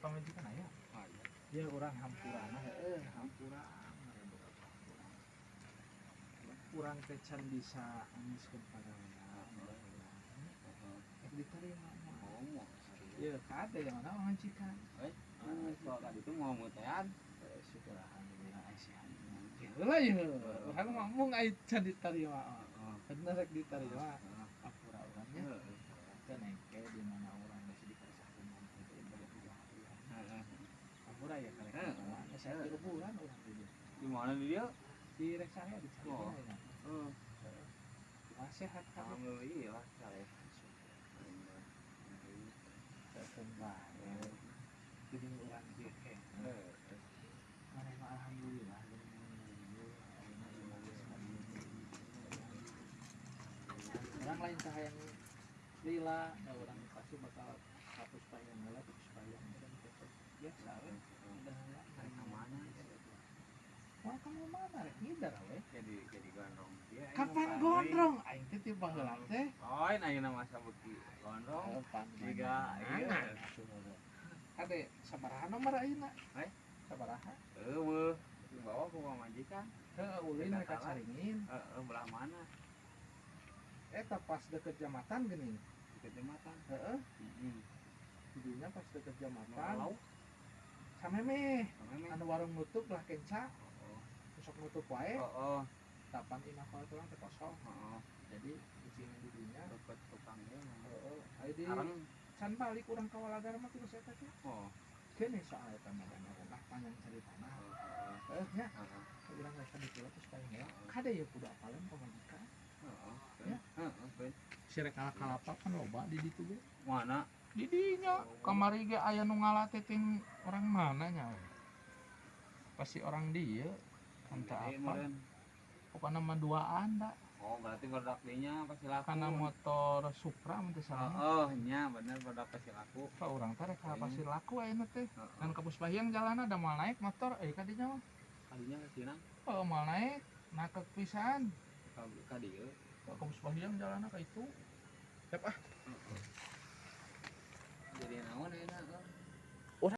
pamajikan aya. Oh iya. Ya urang hampurana hampura. Urang teh can bisa anguskeun pagawean. Ek diterima mah. Oh, mau. Ya kade yang mana orang cikan. Kalau tadi itu mau mutean. Syukur alhamdulillah sehat. Ya lah ya. Urang ngomong ai can diterima. Bener rek diterima. Apura urangnya. Keneh di mana orang masih dikerjakan apura ya karek. Saya 3 bulan urang di dieu. Di mana dia? Di rek saya di Cirebon. Sehat kabeh. Alhamdulillah saleh. Baik. Jadi urang dieu mana alhamdulillah. Orang lain cahayang lila, ada orang pasti bakal hapus payung lila, hapus payung dan biasa we. Ada mana? Wah kamu mana rek ngidar we? Jadi gondrong dia. Kapan gondrong? Aing teh ti baheula teh. Oh, ini ayeuna masa beuki gondrong. Jiga ieu. Kade sabaraha nomor ayeuna? Sabaraha? Eueuh, di bawah ku majikan. Ulin mereka caringin. Belah mana? Eta pas deket Jamatan geuning. Deket jembatan. Heeh. Kudunya pas deket Jamatan. Sameme. Anu warung nutup lah kenca. Besok nutup wae. Tapan inapal tulang teh kosong. Jadi di sini dudunya Deket tukang ge. Aya di can balik urang ka Walagar mah terus eta teh. Kene soal eta mah nah panjang caritana. Nya. Urang geus dikieu terus paling ya. Kade ya kudu apaleun pamajikan. Si rek kalapa kan loba di ditu ge. Mana? Di dinya kamari ge aya nu ngalateting orang mana nya. Pasti orang dieu anta apa? Pokona mah duaan da. Oh, berarti badak dinya pasti laku. Kana motor Supra mah teh salah. Nya bener badak pasti laku. Ka urang teh rek pasti laku ayeuna teh. Dan ka Puspahyang jalanna da moal naik motor ka dinya mah. Kadinya ke Cinang. Moal naik nakek pisan. Ka dieu. Ka Puspahyang jalanna ka itu. Siap ah. Jadi naon ayeuna?